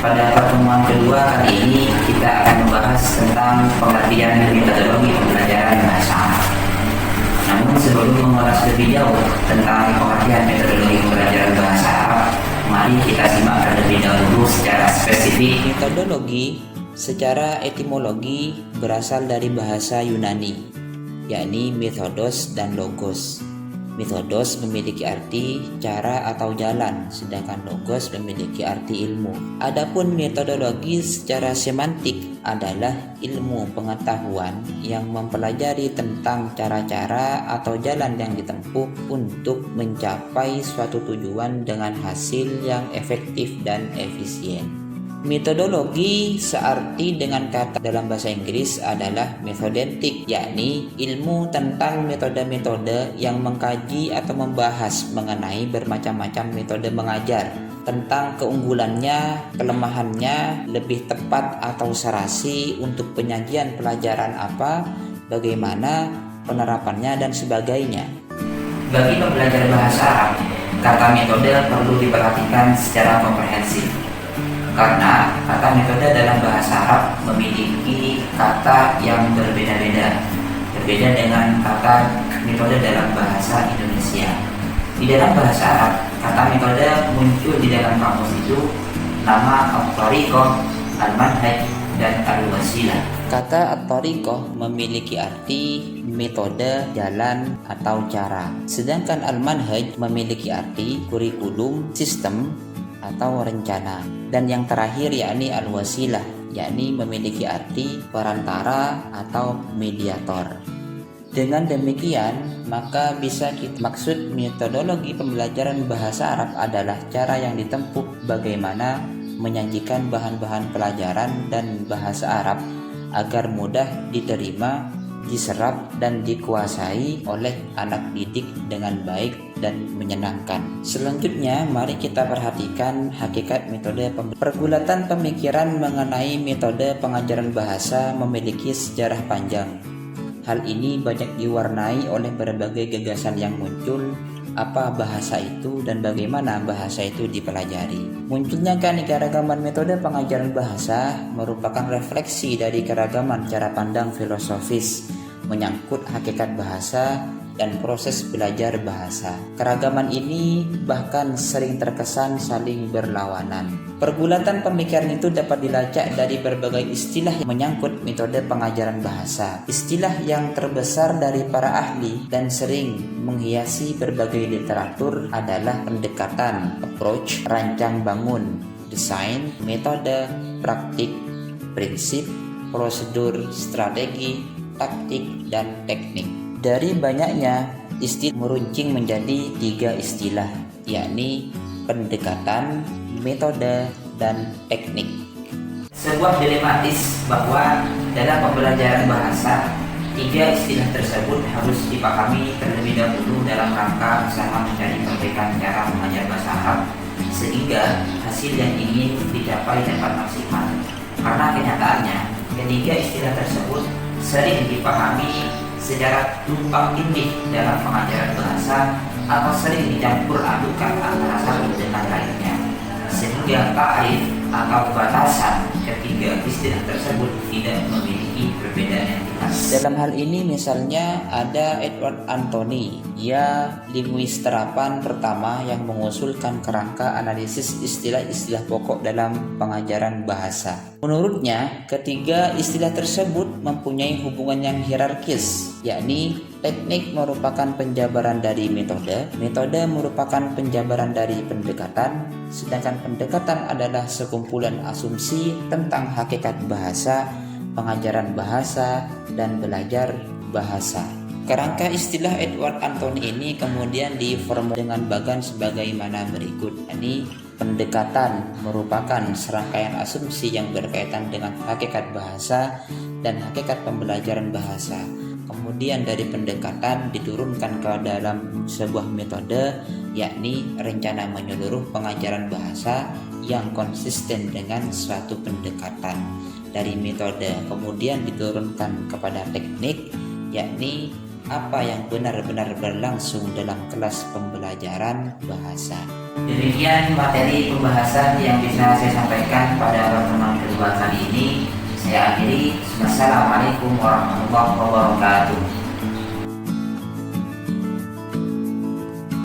Pada pertemuan kedua kali ini kita akan membahas tentang pengertian metodologi pembelajaran bahasa Arab. Namun sebelum mengulas lebih jauh tentang pengertian metodologi pembelajaran bahasa Arab, mari kita simak terlebih dahulu secara spesifik. Metodologi secara etimologi berasal dari bahasa Yunani, yakni methodos dan logos. Methodos memiliki arti cara atau jalan, sedangkan logos memiliki arti ilmu. Adapun metodologi secara semantik adalah ilmu pengetahuan yang mempelajari tentang cara-cara atau jalan yang ditempuh untuk mencapai suatu tujuan dengan hasil yang efektif dan efisien. Metodologi searti dengan kata dalam bahasa Inggris adalah methodeutic, yakni ilmu tentang metode-metode yang mengkaji atau membahas mengenai bermacam-macam metode mengajar, tentang keunggulannya, kelemahannya, lebih tepat atau serasi untuk penyajian pelajaran apa, bagaimana penerapannya dan sebagainya. Bagi pembelajar bahasa Arab, kata metode perlu diperhatikan secara komprehensif. Karena kata metode dalam bahasa Arab memiliki kata yang berbeda-beda, berbeda dengan kata metode dalam bahasa Indonesia. Di dalam bahasa Arab, kata metode muncul di dalam kamus itu nama at-thariqah, al-manhaj, dan al-wasilah. Kata at-thariqah memiliki arti metode, jalan, atau cara. Sedangkan al-manhaj memiliki arti kurikulum, sistem, atau rencana. Dan yang terakhir yakni al-wasilah, yakni memiliki arti perantara atau mediator. Dengan demikian, maka bisa kita maksud metodologi pembelajaran bahasa Arab adalah cara yang ditempuh bagaimana menyajikan bahan-bahan pelajaran dan bahasa Arab agar mudah diterima, diserap dan dikuasai oleh anak didik dengan baik dan menyenangkan. Selanjutnya, mari kita perhatikan hakikat metode pergulatan pemikiran mengenai metode pengajaran bahasa memiliki sejarah panjang. Hal ini banyak diwarnai oleh berbagai gagasan yang muncul, apa bahasa itu dan bagaimana bahasa itu dipelajari. Munculnya keanekaragaman metode pengajaran bahasa merupakan refleksi dari keragaman cara pandang filosofis menyangkut hakikat bahasa dan proses belajar bahasa. Keragaman ini bahkan sering terkesan saling berlawanan. Pergulatan pemikiran itu dapat dilacak dari berbagai istilah yang menyangkut metode pengajaran bahasa. Istilah yang terbesar dari para ahli dan sering menghiasi berbagai literatur adalah pendekatan, approach, rancang bangun, desain, metode, praktik, prinsip, prosedur, strategi, taktik, dan teknik. Dari banyaknya istilah meruncing menjadi 3 istilah, yakni pendekatan, metode, dan teknik. Sebuah dilematis bahwa dalam pembelajaran bahasa, 3 istilah tersebut harus dipahami terlebih dahulu dalam rangka usaha mencari perbaikan cara mengajar bahasa Arab sehingga hasil yang ingin dicapai dapat maksimal. Karena kenyataannya, ketiga istilah tersebut sering dipahami secara tumpang tindih dalam pengajaran bahasa atau sering dicampur adukan antara satu dengan lainnya, sehingga ta'rif atau batasan ketiga istilah tersebut tidak memiliki perbedaan yang jelas. Dalam hal ini misalnya ada Edward Anthony, ia linguis terapan pertama yang mengusulkan kerangka analisis istilah-istilah pokok dalam pengajaran bahasa. Menurutnya, ketiga istilah tersebut mempunyai hubungan yang hierarkis, yakni teknik merupakan penjabaran dari metode, metode merupakan penjabaran dari pendekatan, sedangkan pendekatan adalah sekumpulan asumsi tentang hakikat bahasa, pengajaran bahasa, dan belajar bahasa. Kerangka istilah Edward Anthony ini kemudian diformulasi dengan bagan sebagaimana berikut, yakni pendekatan merupakan serangkaian asumsi yang berkaitan dengan hakikat bahasa dan hakikat pembelajaran bahasa. Kemudian dari pendekatan diturunkan ke dalam sebuah metode, yakni rencana menyeluruh pengajaran bahasa yang konsisten dengan suatu pendekatan. Dari metode kemudian diturunkan kepada teknik, yakni apa yang benar-benar berlangsung dalam kelas pembelajaran bahasa. Demikian materi pembahasan yang bisa saya sampaikan pada pertemuan kedua kali ini. Saya akhiri. Wassalamualaikum warahmatullahi wabarakatuh.